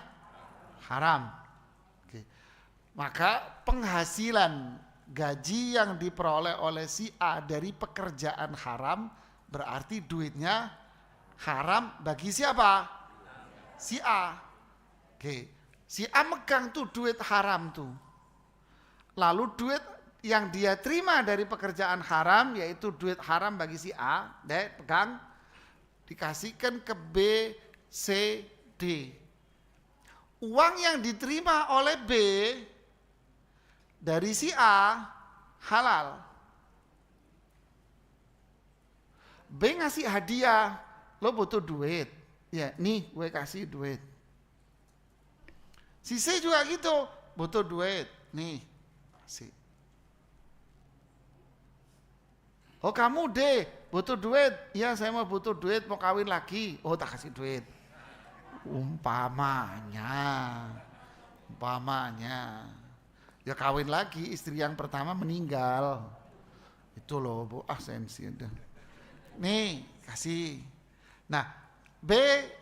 haram. Oke. Maka penghasilan gaji yang diperoleh oleh si A dari pekerjaan haram berarti duitnya haram bagi siapa? Si A. Oke. Si A megang tuh duit haram tuh. Lalu duit yang dia terima dari pekerjaan haram, yaitu duit haram bagi si A, dia pegang, dikasihkan ke B, C, D. Uang yang diterima oleh B dari si A halal. B ngasih hadiah, lo butuh duit, ya nih gue kasih duit. Si C juga gitu, butuh duit, nih kasih. Oh kamu D butuh duit, iya saya mau butuh duit, mau kawin lagi, oh tak kasih duit. Umpamanya, ya kawin lagi, istri yang pertama meninggal, itu loh bu, sensi udah. Nih kasih. Nah B,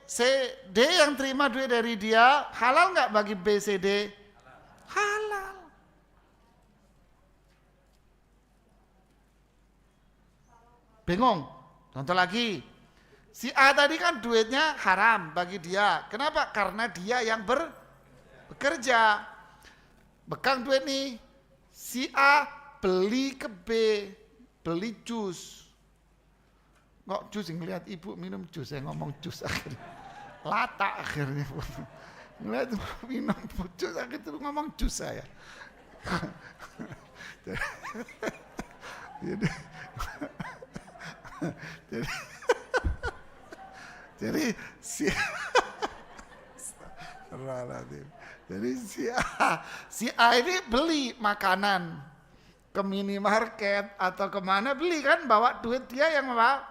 C, D yang terima duit dari dia, halal nggak bagi B, C, D? Halal. Bingung? Contoh lagi. Si A tadi kan duitnya haram bagi dia. Kenapa? Karena dia yang bekerja. Bekang duit nih. Si A beli ke B, beli jus. Kok jus, ngeliat ibu minum jus, saya ngomong jus akhirnya. Lata akhirnya. Ngeliat minum jus, akhirnya ngomong jus saya. Jadi si A ini beli makanan ke minimarket atau kemana, beli kan, bawa duit dia yang apa?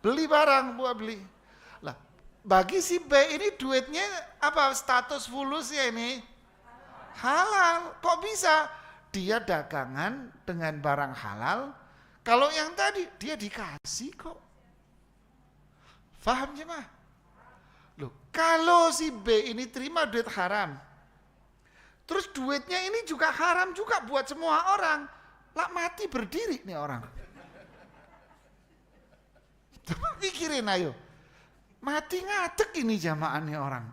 Beli barang, buat beli. Lah, bagi si B ini duitnya apa? Status fulus ya ini halal. Kok bisa? Dia dagangan dengan barang halal. Kalau yang tadi dia dikasih kok. Faham jemaah? Loh, kalau si B ini terima duit haram, terus duitnya ini juga haram juga buat semua orang, lah mati berdiri nih orang. Coba pikirin ayo, mati ngadeg ini jamaah nih orang.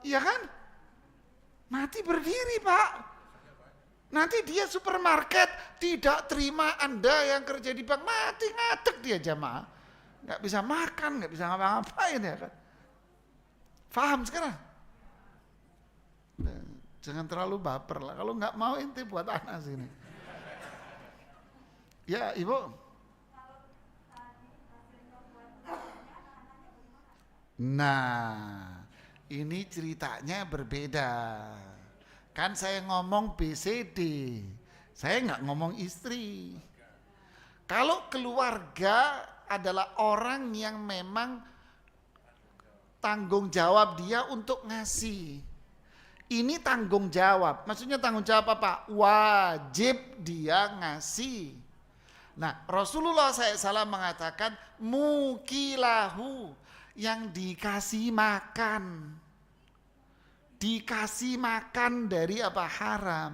Iya kan? Mati berdiri pak. Nanti dia supermarket tidak terima Anda yang kerja di bank, mati ngadeg dia jamaah. Nggak bisa makan, nggak bisa ngapa-ngapain ya kan. Paham sekarang? Jangan terlalu baper lah. Kalau nggak mau ente buat anak sini. Ya ibu. Nah, ini ceritanya berbeda. Kan saya ngomong BCD, saya nggak ngomong istri. Kalau keluarga adalah orang yang memang tanggung jawab dia untuk ngasih. Ini tanggung jawab, maksudnya tanggung jawab apa? Wajib dia ngasih. Nah, Rasulullah SAW mengatakan mukilahu, yang dikasih makan. Dikasih makan dari apa? Haram.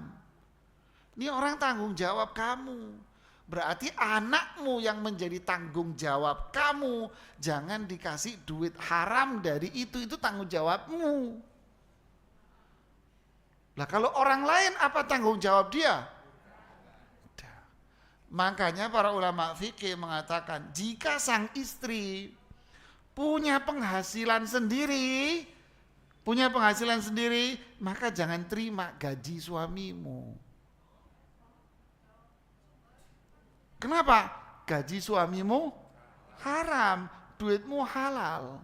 Ini orang tanggung jawab kamu. Berarti anakmu yang menjadi tanggung jawab kamu. Jangan dikasih duit haram dari itu tanggung jawabmu. Lah kalau orang lain apa tanggung jawab dia? Makanya para ulama fikih mengatakan jika sang istri punya penghasilan sendiri, maka jangan terima gaji suamimu. Kenapa? Gaji suamimu haram, duitmu halal.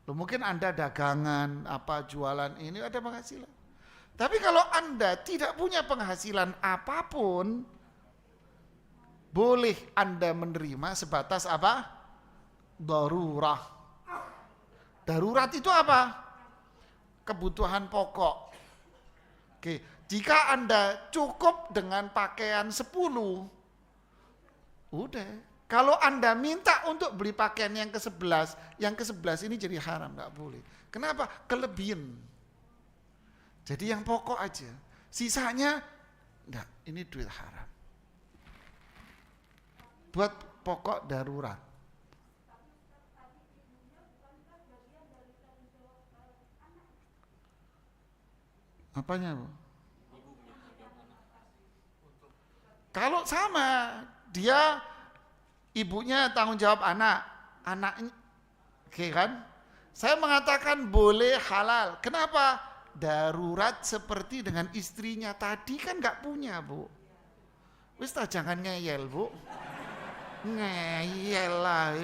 Loh, mungkin Anda dagangan, apa jualan ini ada penghasilan. Tapi kalau Anda tidak punya penghasilan apapun, boleh Anda menerima sebatas apa? Darurah. Darurat itu apa? Kebutuhan pokok. Oke, jika Anda cukup dengan pakaian 10, udah. Kalau Anda minta untuk beli pakaian yang ke-11, yang ke-11 ini jadi haram, nggak boleh. Kenapa? Kelebihan. Jadi yang pokok aja. Sisanya, enggak, ini duit haram. Buat pokok darurat. Apanya, Bu? Kalau sama, dia ibunya tanggung jawab anaknya, oke kan? Saya mengatakan boleh halal. Kenapa? Darurat seperti dengan istrinya tadi kan nggak punya, Bu. Wis jangan ngeyel, Bu. Ngeyel lah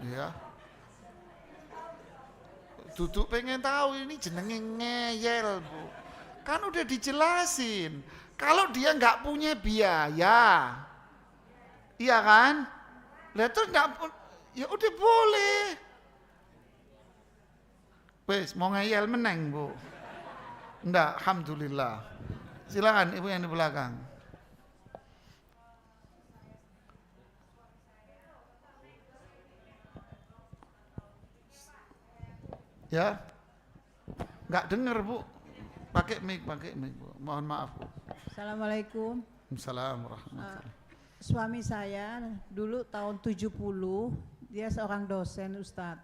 ya. Duduk pengen tahu ini jenenge ngeyel, Bu. Kan udah dijelasin. Kalau dia nggak punya biaya, iya kan? Lah terus nggak, ya udah boleh. Wes mau ngeyel meneng, Bu. Enggak, alhamdulillah. Silakan ibu yang di belakang. Ya, nggak dengar, Bu. Pakai mic, Bu. Mohon maaf, Bu. Assalamualaikum. Assalamualaikum warahmatullahi. Suami saya dulu tahun 70, dia seorang dosen, Ustadz.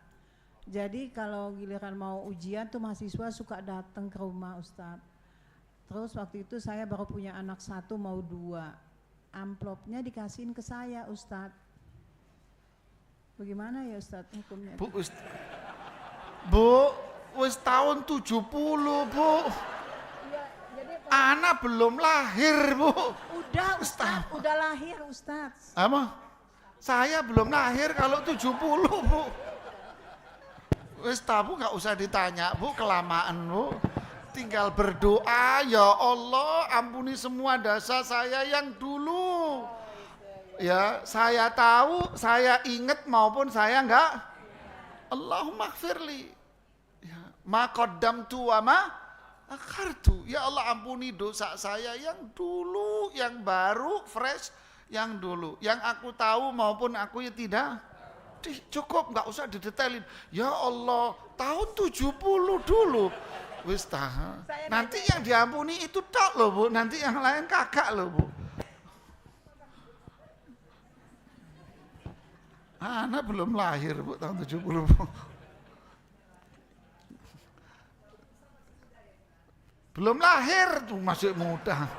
Jadi kalau giliran mau ujian tuh mahasiswa suka datang ke rumah Ustadz. Terus waktu itu saya baru punya anak 1 mau 2. Amplopnya dikasihin ke saya, Ustadz. Bagaimana ya Ustadz hukumnya? Bu, wis tahun 70, Bu. Iya, jadi Anak belum lahir, Bu. udah Ustadz, udah lahir Ustadz. Apa? Saya belum lahir kalau 70, Bu. Wis tahu nggak usah ditanya, Bu, kelamaan, Bu. Tinggal berdoa, ya Allah, ampuni semua dosa saya yang dulu. Ya, saya tahu, saya ingat maupun saya enggak. Allahumma gfirli. Ya, ma qaddamtu wa ma akhartu. Ya Allah, ampuni dosa saya yang dulu, yang baru, fresh, yang dulu. Yang aku tahu maupun aku ya tidak. Cukup, nggak usah didetailin. Ya Allah, tahun 70 dulu. Wis tahan. Nanti yang diampuni itu tok loh, Bu. Nanti yang lain kakak loh, Bu. Anak belum lahir, Bu, tahun 70, Bu. Belum lahir tuh, masih muda.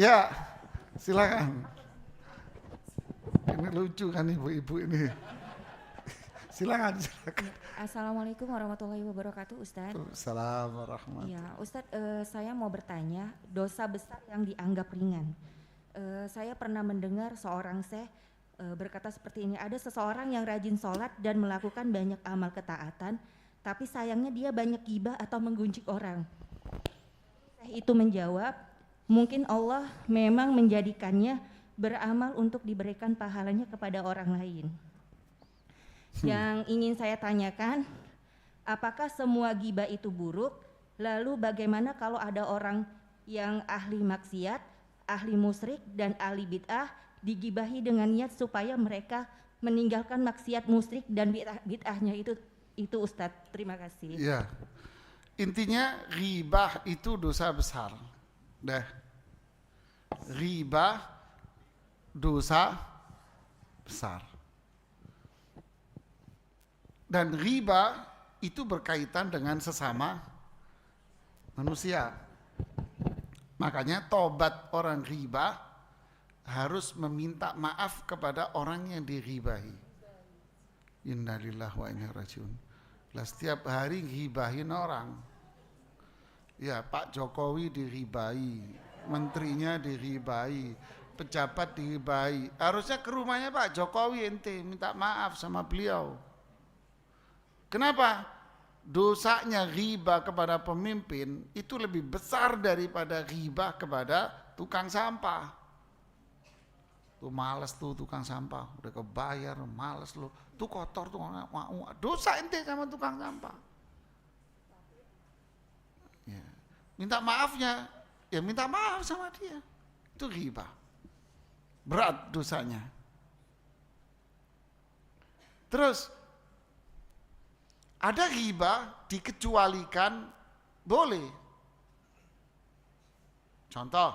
Ya, silakan. Ini lucu kan ibu-ibu ini. Silakan. Assalamualaikum warahmatullahi wabarakatuh, Ustadz. Assalamualaikum warahmatullahi. Ya, Ustadz, saya mau bertanya, dosa besar yang dianggap ringan. Saya pernah mendengar seorang syekh berkata seperti ini, ada seseorang yang rajin sholat dan melakukan banyak amal ketaatan, tapi sayangnya dia banyak gibah atau menggunjing orang. Syekh itu menjawab, mungkin Allah memang menjadikannya beramal untuk diberikan pahalanya kepada orang lain. Yang ingin saya tanyakan, apakah semua gibah itu buruk? Lalu bagaimana kalau ada orang yang ahli maksiat, ahli musyrik, dan ahli bid'ah digibahi dengan niat supaya mereka meninggalkan maksiat musyrik dan bid'ahnya itu Ustadz. Terima kasih. Ya. Intinya ghibah itu dosa besar. Dah. Ghibah dosa besar. Dan ghibah itu berkaitan dengan sesama manusia. Makanya tobat orang ghibah harus meminta maaf kepada orang yang dighibahi. Innalillahi wa inna ilaihi rajiun. Lah setiap hari ghibahin orang. Ya, Pak Jokowi dighibahi, menterinya dighibahi, pejabat dighibahi. Harusnya ke rumahnya Pak Jokowi ente minta maaf sama beliau. Kenapa? Dosanya ghibah kepada pemimpin itu lebih besar daripada ghibah kepada tukang sampah. Tuh males tuh tukang sampah, udah kebayar, males lu. Tuh kotor tuh, dosa ente sama tukang sampah. Ya. Minta maafnya, ya minta maaf sama dia. Itu ghibah. Berat dosanya. Terus ada ghibah dikecualikan boleh. Contoh,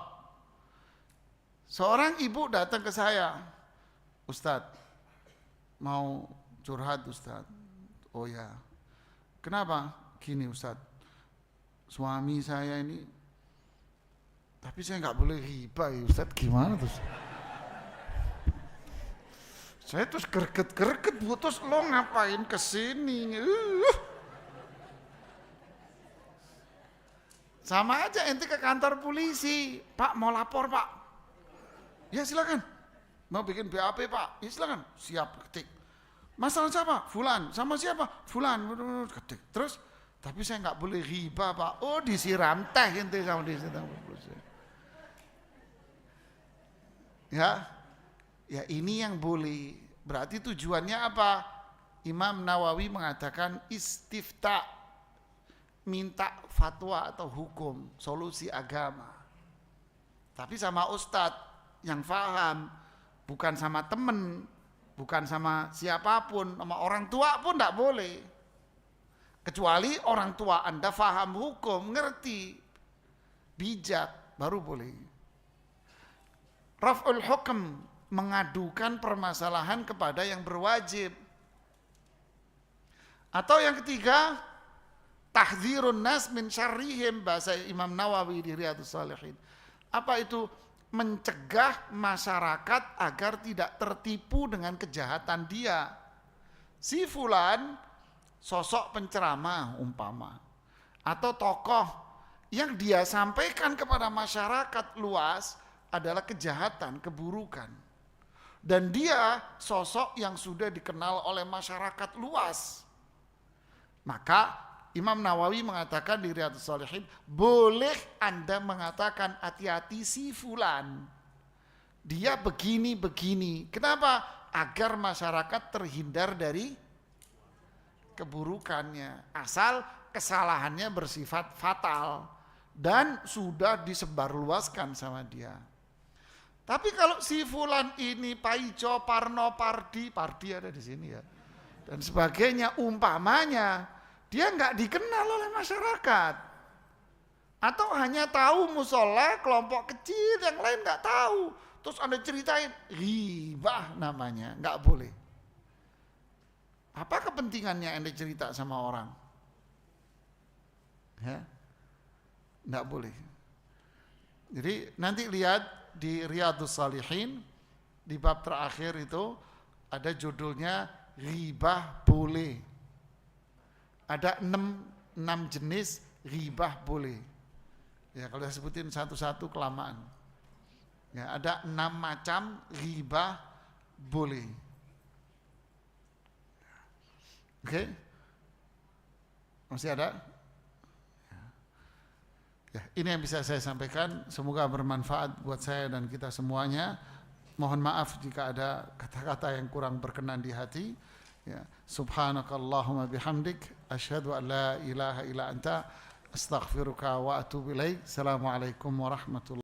seorang ibu datang ke saya, Ustadz, mau curhat Ustadz. Oh ya, kenapa? Gini Ustadz, suami saya ini, tapi saya nggak boleh ghibah ya Ustadz, gimana tuh? Saya terus greget-greget, terus lo ngapain kesini? Sama aja ente ke kantor polisi, Pak mau lapor Pak. Ya silakan. Mau bikin BAP Pak? Ya silakan. Siap, ketik. Masalah siapa? Fulan. Sama siapa? Fulan. Ketik. Terus, tapi saya nggak boleh ghibah Pak. Oh disiram teh ente sama disiram polisi. Ya ini yang boleh. Berarti tujuannya apa? Imam Nawawi mengatakan istifta, minta fatwa atau hukum, solusi agama. Tapi sama ustadz yang faham, bukan sama temen, bukan sama siapapun, sama orang tua pun tidak boleh. Kecuali orang tua Anda faham hukum, ngerti, bijak, baru boleh. Raf'ul hukm, mengadukan permasalahan kepada yang berwajib. Atau yang ketiga, tahdzirun nas min syarrihim, bahasa Imam Nawawi di Riyadhus Shalihin. Apa itu? Mencegah masyarakat agar tidak tertipu dengan kejahatan dia. Si fulan sosok penceramah umpama, atau tokoh yang dia sampaikan kepada masyarakat luas adalah kejahatan, keburukan. Dan dia sosok yang sudah dikenal oleh masyarakat luas. Maka Imam Nawawi mengatakan di Riyadhus Shalihin, boleh Anda mengatakan hati-hati si fulan. Dia begini-begini. Kenapa? Agar masyarakat terhindar dari keburukannya. Asal kesalahannya bersifat fatal dan sudah disebarluaskan sama dia. Tapi kalau si fulan ini Paijo, Parno, Pardi ada di sini ya, dan sebagainya, umpamanya dia nggak dikenal oleh masyarakat, atau hanya tahu musola kelompok kecil, yang lain nggak tahu, terus Anda ceritain, ghibah namanya, nggak boleh. Apa kepentingannya Anda cerita sama orang? Ya, nggak boleh. Jadi nanti lihat di Riyadhus Shalihin, di bab terakhir itu ada judulnya ghibah boleh. Ada 6 jenis ghibah boleh. Ya kalau saya sebutin satu-satu kelamaan. Ya, ada 6 macam ghibah boleh. Oke? Masih ada? Ya, ini yang bisa saya sampaikan. Semoga bermanfaat buat saya dan kita semuanya. Mohon maaf jika ada kata-kata yang kurang berkenan di hati. Ya, subhanakallahumma bihamdik asyhadu an la ilaha illa anta astaghfiruka wa atubu ilaik. Assalamualaikum warahmatullahi